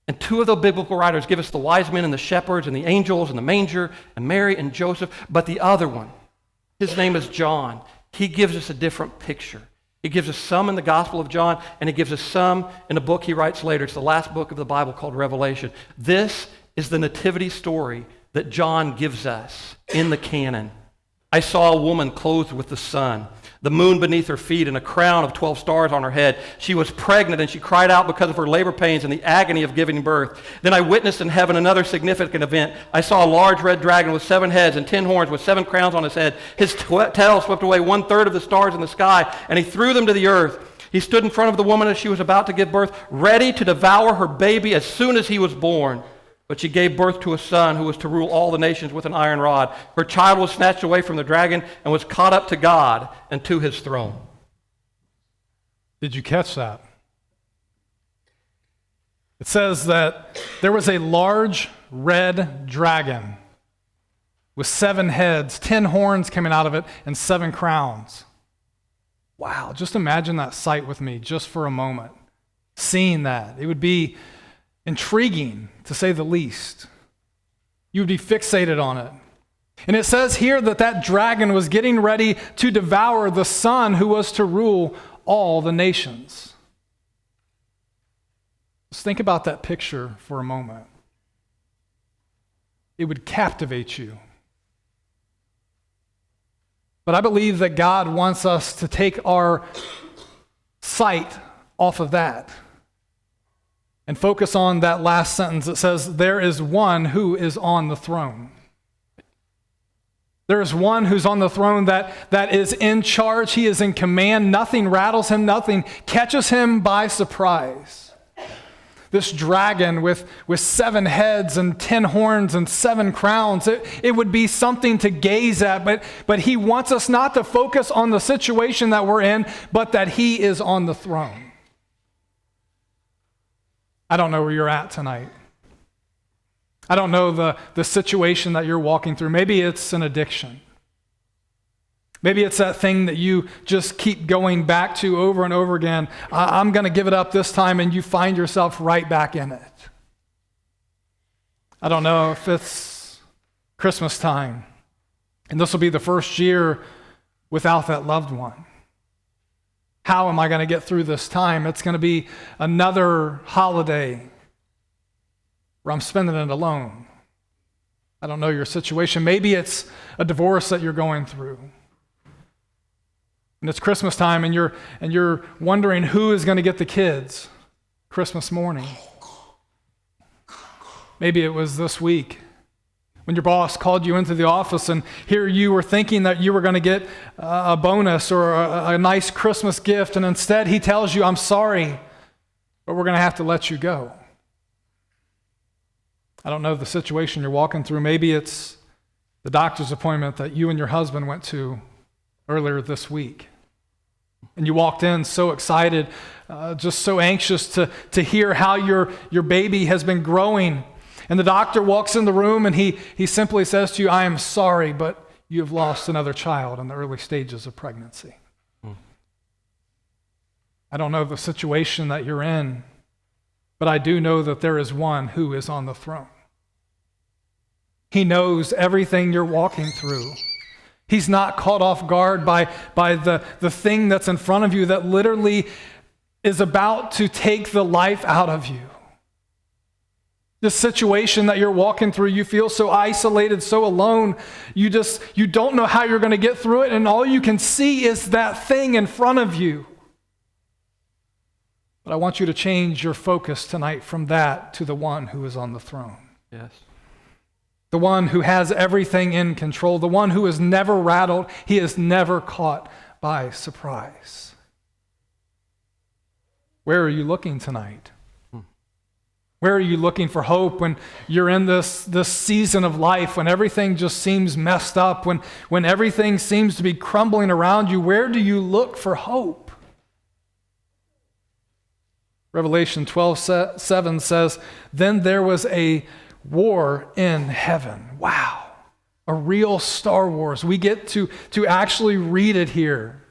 And 2 of the biblical writers give us the wise men and the shepherds and the angels and the manger and Mary and Joseph. But the other one, his name is John. He gives us a different picture. He gives us some in the Gospel of John, and he gives us some in a book he writes later. It's the last book of the Bible called Revelation. This is the nativity story that John gives us in the canon. I saw a woman clothed with the sun, the moon beneath her feet, and a crown of 12 stars on her head. She was pregnant, and she cried out because of her labor pains and the agony of giving birth. Then I witnessed in heaven another significant event. I saw a large red dragon with 7 heads and 10 horns with 7 crowns on his head. His tail swept away 1/3 of the stars in the sky, and he threw them to the earth. He stood in front of the woman as she was about to give birth, ready to devour her baby as soon as he was born. But she gave birth to a son who was to rule all the nations with an iron rod. Her child was snatched away from the dragon and was caught up to God and to his throne. Did you catch that? It says that there was a large red dragon with 7 heads, 10 horns coming out of it, and 7 crowns. Wow, just imagine that sight with me just for a moment. Seeing that. It would be intriguing, to say the least. You would be fixated on it. And it says here that dragon was getting ready to devour the son who was to rule all the nations. Just think about that picture for a moment. It would captivate you. But I believe that God wants us to take our sight off of that and focus on that last sentence that says, there is one who is on the throne. There is one who's on the throne that is in charge. He is in command. Nothing rattles him. Nothing catches him by surprise. This dragon with 7 heads and 10 horns and 7 crowns, it would be something to gaze at, but he wants us not to focus on the situation that we're in, but that he is on the throne. I don't know where you're at tonight. I don't know the situation that you're walking through. Maybe it's an addiction. Maybe it's that thing that you just keep going back to over and over again. I'm going to give it up this time, and you find yourself right back in it. I don't know if it's Christmas time, and this will be the first year without that loved one. How am I going to get through this time? It's going to be another holiday where I'm spending it alone. I don't know your situation. Maybe it's a divorce that you're going through. And it's Christmas time and you're wondering who is going to get the kids Christmas morning. Maybe it was this week when your boss called you into the office and here you were thinking that you were going to get a bonus or a nice Christmas gift, and instead he tells you, I'm sorry, but we're going to have to let you go. I don't know the situation you're walking through. Maybe it's the doctor's appointment that you and your husband went to earlier this week. And you walked in so excited, just so anxious to hear how your baby has been growing. And the doctor walks in the room and he simply says to you, I am sorry, but you have lost another child in the early stages of pregnancy. I don't know the situation that you're in, but I do know that there is one who is on the throne. He knows everything you're walking through. He's not caught off guard by the thing that's in front of you that literally is about to take the life out of you. This situation that you're walking through, you feel so isolated, so alone, you don't know how you're going to get through it, and all you can see is that thing in front of you. But I want you to change your focus tonight from that to the one who is on the throne. Yes. The one who has everything in control, the one who is never rattled, he is never caught by surprise. Where are you looking tonight? Where are you looking for hope when you're in this season of life, when everything just seems messed up, when everything seems to be crumbling around you? Where do you look for hope? Revelation 12:7 says, then there was a war in heaven. Wow. A real Star Wars. We get to actually read it here.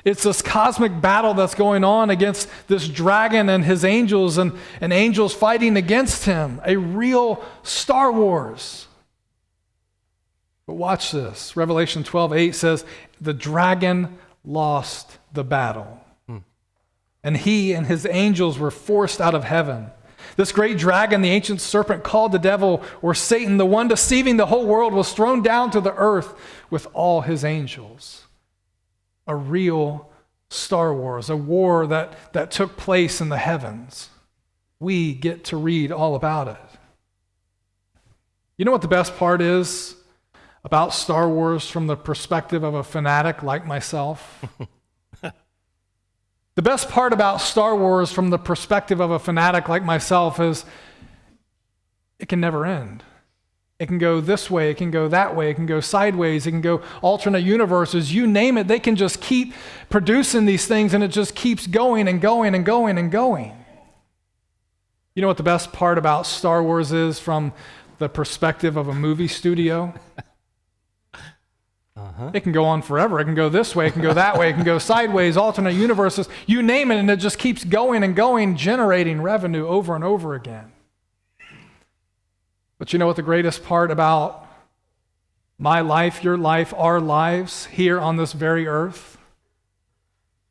It's this cosmic battle that's going on against this dragon and his angels and angels fighting against him. A real Star Wars. But watch this. Revelation 12:8 says, the dragon lost the battle. And he and his angels were forced out of heaven. This great dragon, the ancient serpent called the devil or Satan, the one deceiving the whole world, was thrown down to the earth with all his angels. A real Star Wars, a war that took place in the heavens. We get to read all about it. You know what the best part is about Star Wars from the perspective of a fanatic like myself? The best part about Star Wars from the perspective of a fanatic like myself is it can never end. It can go this way, it can go that way, it can go sideways, it can go alternate universes, you name it. They can just keep producing these things and it just keeps going and going and going and going. You know what the best part about Star Wars is from the perspective of a movie studio? It can go on forever. It can go this way, it can go that way, it can go sideways, alternate universes, you name it, and it just keeps going and going, generating revenue over and over again. But you know what the greatest part about my life, your life, our lives here on this very earth?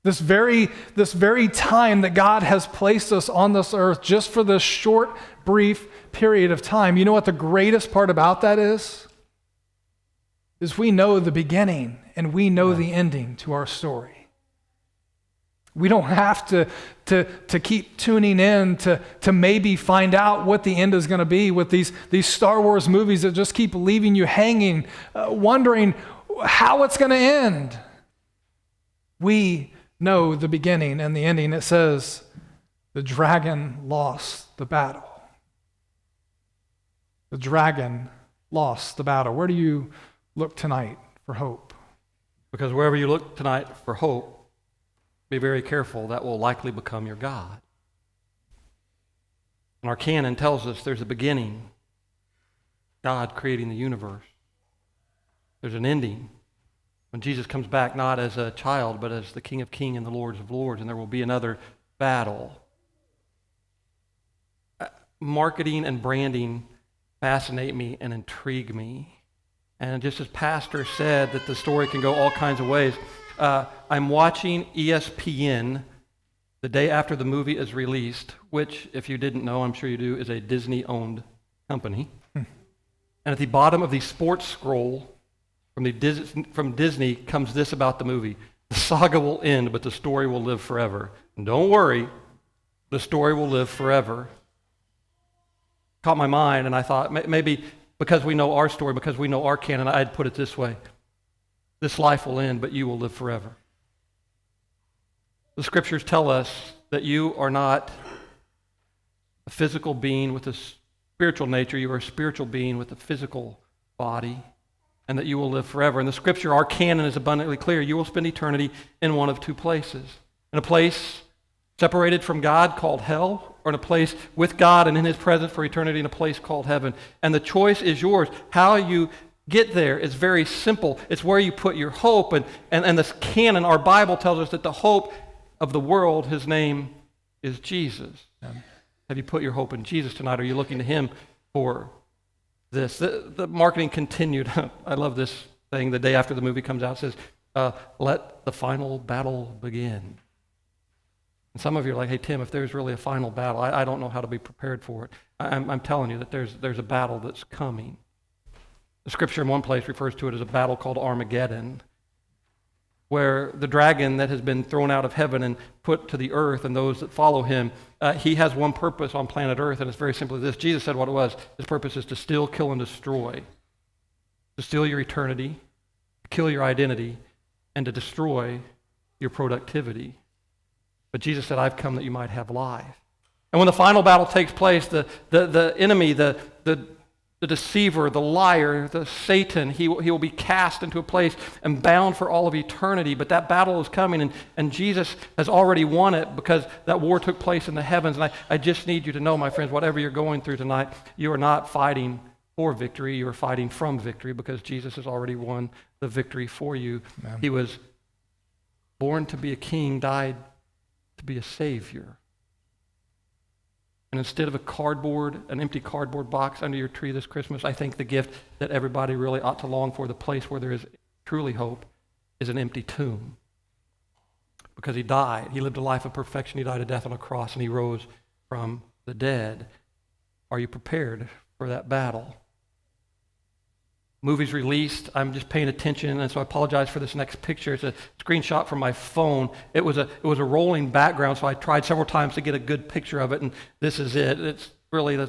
This very time that God has placed us on this earth just for this short, brief period of time. You know what the greatest part about that is? Is we know the beginning and we know the ending to our story. We don't have to keep tuning in to maybe find out what the end is going to be with these Star Wars movies that just keep leaving you hanging, wondering how it's going to end. We know the beginning and the ending. It says, the dragon lost the battle. The dragon lost the battle. Where do you look tonight for hope? Because wherever you look tonight for hope, be very careful. That will likely become your God. And our canon tells us there's a beginning, God creating the universe. There's an ending when Jesus comes back not as a child, but as the King of Kings and the Lord of Lords, and there will be another battle. Marketing and branding fascinate me and intrigue me. And just as Pastor said that the story can go all kinds of ways, I'm watching ESPN the day after the movie is released, which, if you didn't know, I'm sure you do, is a Disney-owned company. And at the bottom of the sports scroll from Disney comes this about the movie. The saga will end, but the story will live forever. And don't worry, the story will live forever. Caught my mind, and I thought maybe because we know our story, because we know our canon, I'd put it this way. This life will end, but you will live forever. The scriptures tell us that you are not a physical being with a spiritual nature. You are a spiritual being with a physical body, and that you will live forever. In the scripture, our canon is abundantly clear. You will spend eternity in one of two places. In a place separated from God called hell, or in a place with God and in his presence for eternity in a place called heaven. And the choice is yours. How you get there is very simple. It's where you put your hope. And this canon, our Bible tells us that the hope of the world, his name is Jesus. Have you put your hope in Jesus tonight? Are you looking to him for this? The marketing continued. I love this thing. The day after the movie comes out, it says, let the final battle begin. And some of you are like, hey, Tim, if there's really a final battle, I don't know how to be prepared for it. I'm telling you that there's a battle that's coming. The scripture in one place refers to it as a battle called Armageddon, where the dragon that has been thrown out of heaven and put to the earth and those that follow him, he has one purpose on planet earth, and it's very simply this. Jesus said what it was. His purpose is to steal, kill, and destroy. To steal your eternity, to kill your identity, and to destroy your productivity. But Jesus said, I've come that you might have life. And when the final battle takes place, the enemy, the deceiver, the liar, the Satan, he will be cast into a place and bound for all of eternity. But that battle is coming, and Jesus has already won it because that war took place in the heavens. And I just need you to know, my friends, whatever you're going through tonight, you are not fighting for victory. You are fighting from victory because Jesus has already won the victory for you. Amen. He was born to be a king, died to be a savior. And instead of an empty cardboard box under your tree this Christmas, I think the gift that everybody really ought to long for, the place where there is truly hope, is an empty tomb. Because he died. He lived a life of perfection. He died a death on a cross, and he rose from the dead. Are you prepared for that battle? Movie's released. I'm just paying attention, and so I apologize for this next picture. It's a screenshot from my phone. It was a rolling background, so I tried several times to get a good picture of it, and this is it. It's really the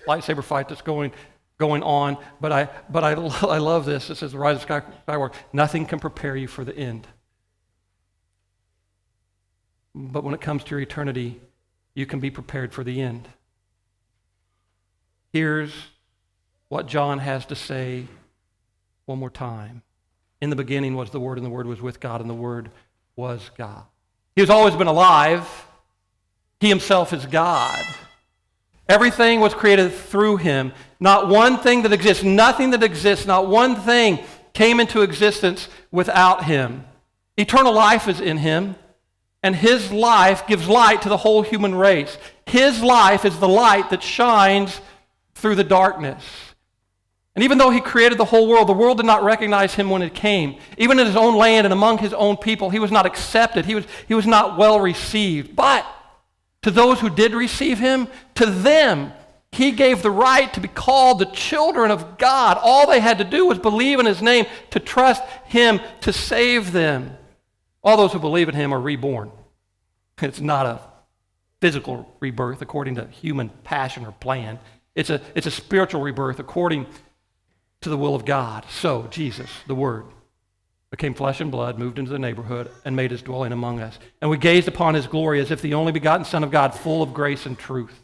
lightsaber fight that's going on. But I love this. It says, "The Rise of Skywalker. Nothing can prepare you for the end. But when it comes to your eternity, you can be prepared for the end." Here's what John has to say one more time. In the beginning was the Word, and the Word was with God, and the Word was God. He has always been alive. He himself is God. Everything was created through him. Not one thing that exists, nothing that exists, not one thing came into existence without him. Eternal life is in him, and his life gives light to the whole human race. His life is the light that shines through the darkness. And even though he created the world did not recognize him when it came. Even in his own land and among his own people, he was not accepted. He was not well received. But to those who did receive him, to them, he gave the right to be called the children of God. All they had to do was believe in his name, to trust him to save them. All those who believe in him are reborn. It's not a physical rebirth according to human passion or plan. It's a spiritual rebirth according to the will of God. So Jesus, the Word, became flesh and blood, moved into the neighborhood, and made his dwelling among us. And we gazed upon his glory as if the only begotten Son of God, full of grace and truth.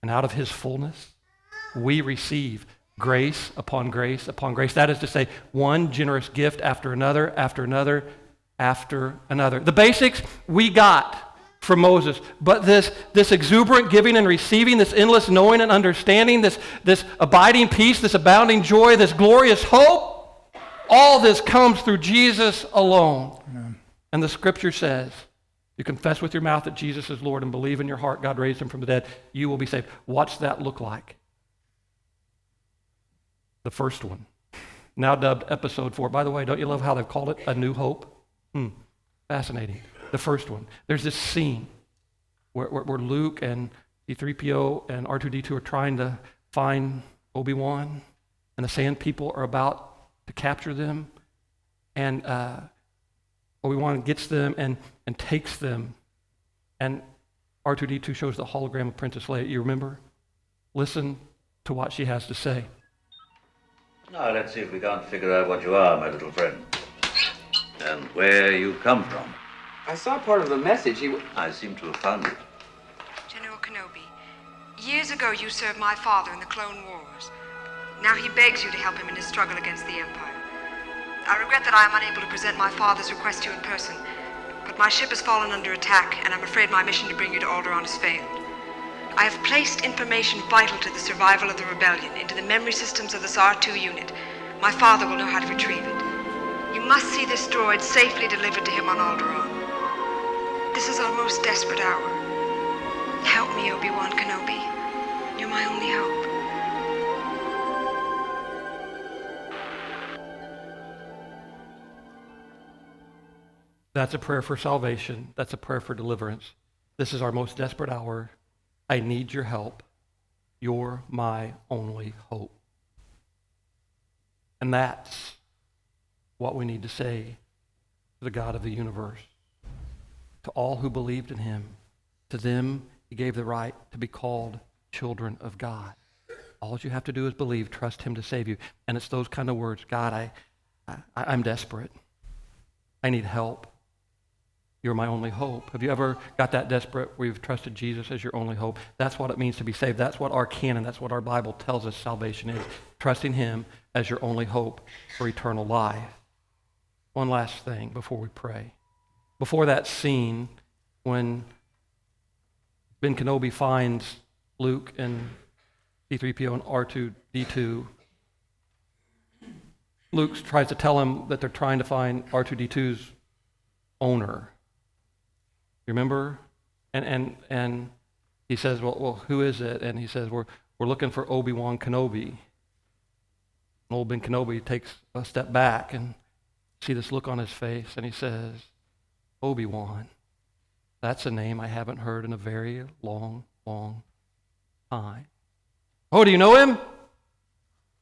And out of his fullness, we receive grace upon grace upon grace. That is to say, one generous gift after another, after another, after another. The basics we got from Moses, but this exuberant giving and receiving, this endless knowing and understanding, this abiding peace, this abounding joy, this glorious hope, all this comes through Jesus alone. Amen. And the scripture says, you confess with your mouth that Jesus is Lord and believe in your heart God raised him from the dead, you will be saved. What's that look like? The first one, now dubbed Episode 4. By the way, don't you love how they've called it A New Hope? Fascinating. The first one. There's this scene where Luke and C-3PO and R2-D2 are trying to find Obi-Wan, and the Sand People are about to capture them, and Obi-Wan gets them and takes them, and R2-D2 shows the hologram of Princess Leia. You remember? Listen to what she has to say. Now let's see if we can't figure out what you are, my little friend, and where you come from. I saw part of the message. I seem to have found it. General Kenobi, years ago you served my father in the Clone Wars. Now he begs you to help him in his struggle against the Empire. I regret that I am unable to present my father's request to you in person, but my ship has fallen under attack, and I'm afraid my mission to bring you to Alderaan has failed. I have placed information vital to the survival of the rebellion into the memory systems of this R2 unit. My father will know how to retrieve it. You must see this droid safely delivered to him on Alderaan. This is our most desperate hour. Help me, Obi-Wan Kenobi. You're my only hope. That's a prayer for salvation. That's a prayer for deliverance. This is our most desperate hour. I need your help. You're my only hope. And that's what we need to say to the God of the universe. To all who believed in him, to them he gave the right to be called children of God. All you have to do is believe, trust him to save you. And it's those kind of words. God, I'm desperate. I need help. You're my only hope. Have you ever got that desperate where you've trusted Jesus as your only hope? That's what it means to be saved. That's what our canon, that's what our Bible tells us salvation is. Trusting him as your only hope for eternal life. One last thing before we pray. Before that scene when Ben Kenobi finds Luke and C-3PO and R2-D2, Luke tries to tell him that they're trying to find R2-D2's owner. You remember? And he says, well, who is it? And he says, we're looking for Obi-Wan Kenobi. And old Ben Kenobi takes a step back and see this look on his face, and he says, Obi-Wan, that's a name I haven't heard in a very long, long time. Oh, do you know him?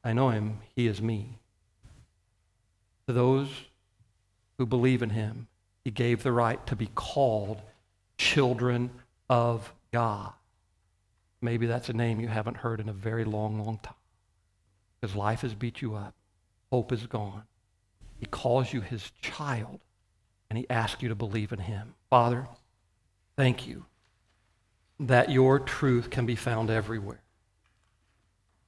I know him. He is me. To those who believe in him, he gave the right to be called children of God. Maybe that's a name you haven't heard in a very long, long time. Because life has beat you up. Hope is gone. He calls you his child, and he asks you to believe in him. Father, thank you that your truth can be found everywhere.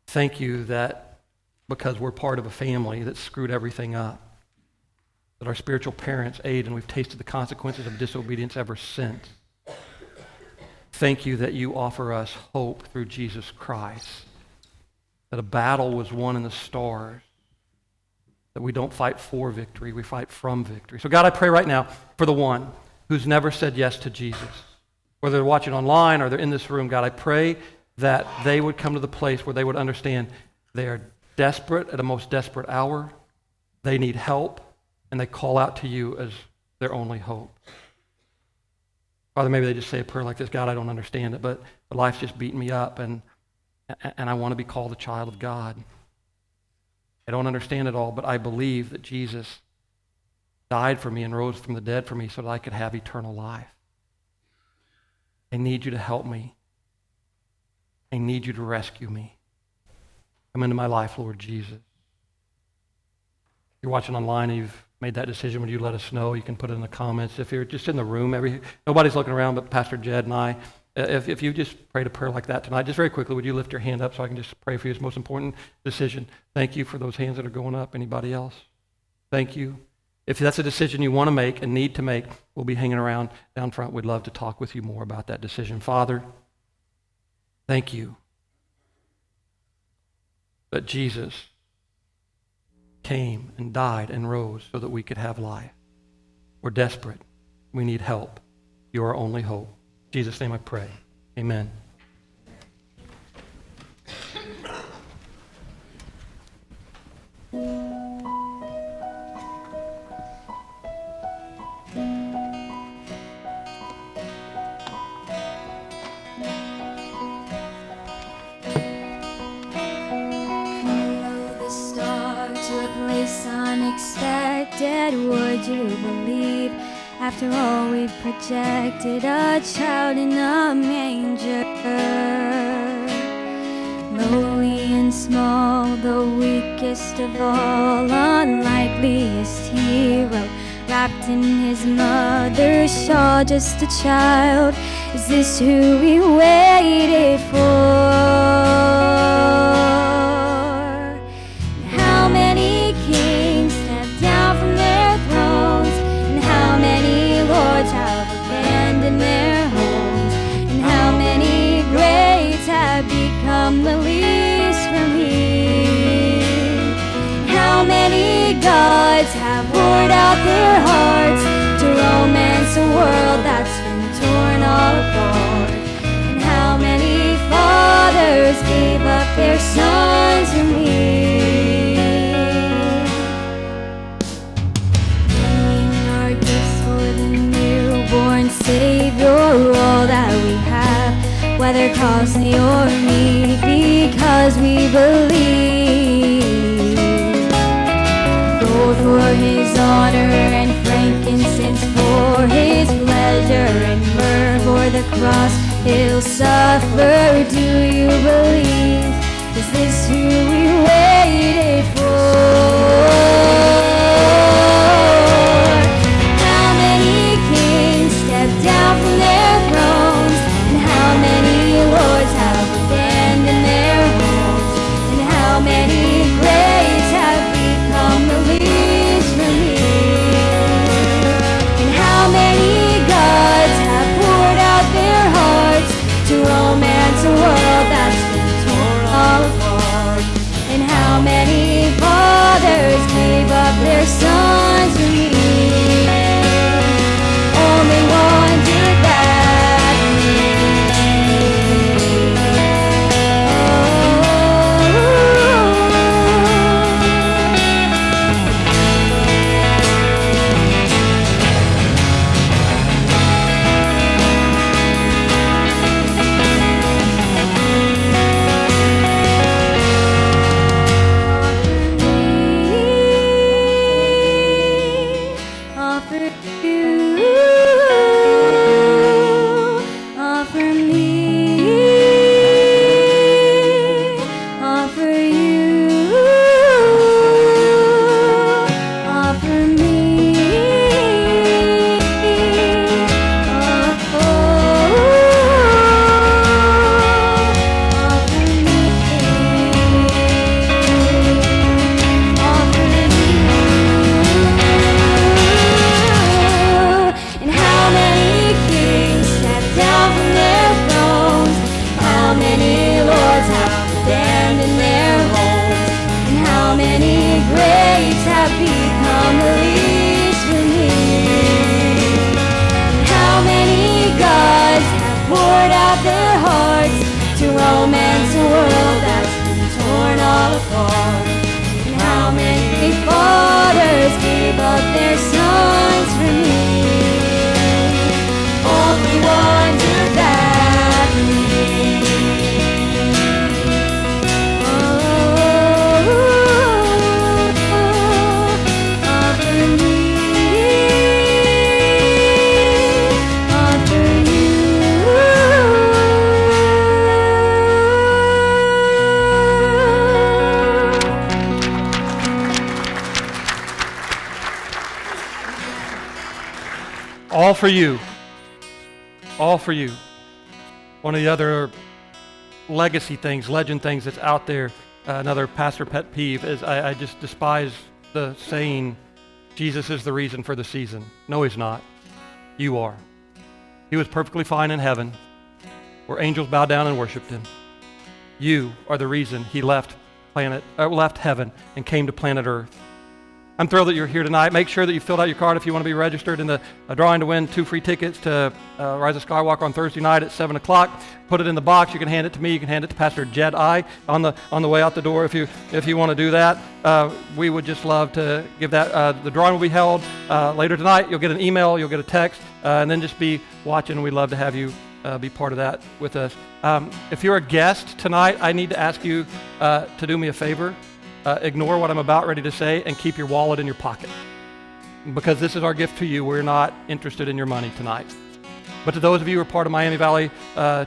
Thank you that because we're part of a family that screwed everything up, that our spiritual parents ate and we've tasted the consequences of disobedience ever since. Thank you that you offer us hope through Jesus Christ, that a battle was won in the stars, that we don't fight for victory, we fight from victory. So God, I pray right now for the one who's never said yes to Jesus, whether they're watching online or they're in this room. God, I pray that they would come to the place where they would understand they are desperate at a most desperate hour, they need help, and they call out to you as their only hope. Father, maybe they just say a prayer like this, God, I don't understand it, but life's just beating me up, and I want to be called a child of God. I don't understand it all, but I believe that Jesus died for me and rose from the dead for me so that I could have eternal life. I need you to help me. I need you to rescue me. Come into my life, Lord Jesus. If you're watching online and you've made that decision, would you let us know? You can put it in the comments. If you're just in the room, nobody's looking around but Pastor Jed and I. If you just prayed a prayer like that tonight, just very quickly, would you lift your hand up so I can just pray for you? It's the most important decision. Thank you for those hands that are going up. Anybody else? Thank you. If that's a decision you want to make and need to make, we'll be hanging around down front. We'd love to talk with you more about that decision. Father, thank you that Jesus came and died and rose so that we could have life. We're desperate. We need help. You're our only hope. In Jesus' name I pray. Amen. After all, we've projected a child in a manger. Lowly and small, the weakest of all, unlikeliest hero, wrapped in his mother's shawl, just a child. Is this who we waited for? How many kings stepped down from their thrones, and how many lords have abandoned their homes, and how many greats have become the least from me? How many gods have poured out their hearts to romance a world that's been torn all apart? And how many fathers gave up their sons for me? Bringing our gifts for the newborn Savior, all that we have, whether costly or meek, because we believe. Gold for his honor and frankincense for his pleasure, and myrrh for the cross he'll suffer. Do you believe? Is this who we waited for? How many kings stepped down from their thrones, and how many lords have abandoned their homes, and how many greats have become the least from me? And how many gods have poured out their hearts to romance a world that's been torn all apart? And how many fathers gave up their sons for me? Only one did that for me. Offer and how many kings stepped down from their thrones, how many lords have abandoned their homes, and how many greats have become the least for me? And how many gods have poured out their hearts to romance a world that's been torn all apart? And how many fathers gave up their sons for me? Only one did that for me. All for me, all for you. All for you. All for you. One of the other legacy things, legend things that's out there, another pastor pet peeve, is I just despise the saying, Jesus is the reason for the season. No, he's not. You are. He was perfectly fine in heaven, where angels bowed down and worshiped him. You are the reason he left heaven and came to planet Earth. I'm thrilled that you're here tonight. Make sure that you filled out your card if you want to be registered in the drawing to win 2 free tickets to Rise of Skywalker on Thursday night at 7 o'clock. Put it in the box. You can hand it to me. You can hand it to Pastor Jedi on the way out the door if you want to do that. We would just love to give that. The drawing will be held later tonight. You'll get an email. You'll get a text. And then just be watching. We'd love to have you be part of that with us. If you're a guest tonight, I need to ask you to do me a favor. Ignore what I'm about ready to say and keep your wallet in your pocket. because this is our gift to you. We're not interested in your money tonight. But to those of you who are part of Miami Valley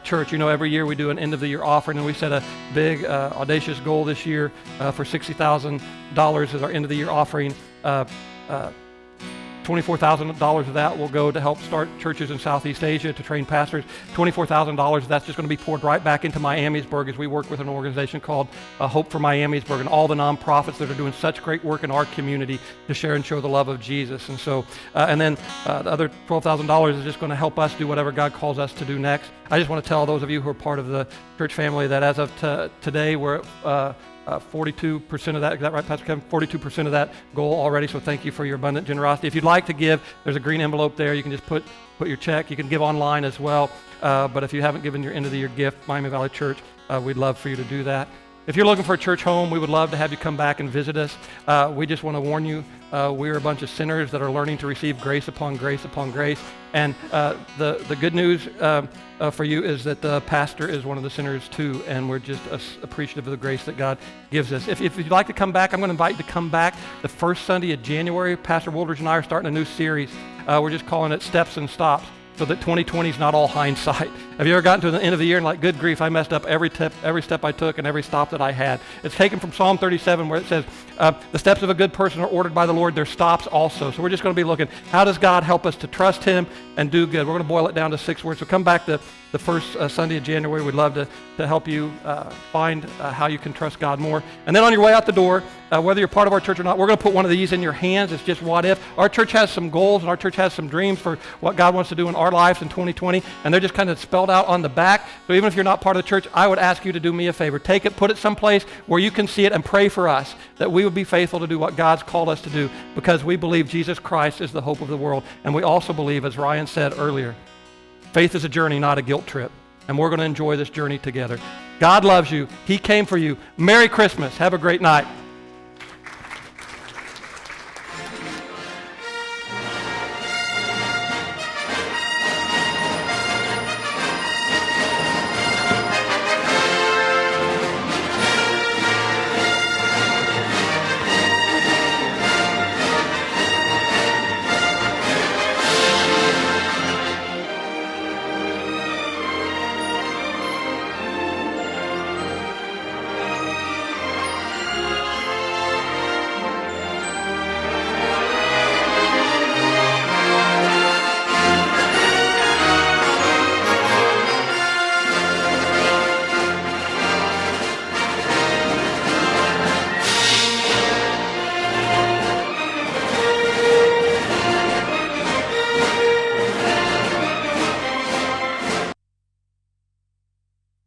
Church, you know every year we do an end-of-the-year offering, and we set a big, audacious goal this year for $60,000 as our end-of-the-year offering. $24,000 of that will go to help start churches in Southeast Asia to train pastors. $24,000, that's just going to be poured right back into Miamisburg as we work with an organization called Hope for Miamisburg and all the nonprofits that are doing such great work in our community to share and show the love of Jesus. And so, and then the other $12,000 is just going to help us do whatever God calls us to do next. I just want to tell those of you who are part of the church family that as of today, we're 42% of that, is that right, Pastor Kevin? 42% of that goal already, so thank you for your abundant generosity. If you'd like to give, there's a green envelope there. You can just put your check. You can give online as well, but if you haven't given your end-of-the-year gift, Miami Valley Church, we'd love for you to do that. If you're looking for a church home, we would love to have you come back and visit us. We just want to warn you, we're a bunch of sinners that are learning to receive grace upon grace upon grace. And the good news for you is that the pastor is one of the sinners too, and we're just appreciative of the grace that God gives us. If you'd like to come back, I'm going to invite you to come back the first Sunday of January. Pastor Wooldridge and I are starting a new series. We're just calling it Steps and Stops, so that 2020 is not all hindsight. Have you ever gotten to the end of the year and like, good grief, I messed up every step I took and every stop that I had? It's taken from Psalm 37 where it says, the steps of a good person are ordered by the Lord, their stops also. So we're just going to be looking, how does God help us to trust him and do good? We're going to boil it down to 6 words. So come back the first Sunday of January. We'd love to help you find how you can trust God more. And then on your way out the door, whether you're part of our church or not, we're going to put one of these in your hands. It's just what if. Our church has some goals and our church has some dreams for what God wants to do in our lives in 2020, and they're just kind of spelled out on the back. So even if you're not part of the church, I would ask you to do me a favor. Take it, put it someplace where you can see it, and pray for us that we would be faithful to do what God's called us to do, because we believe Jesus Christ is the hope of the world. And we also believe, as Ryan said earlier, faith is a journey, not a guilt trip. And we're going to enjoy this journey together. God loves you. He came for you. Merry Christmas. Have a great night.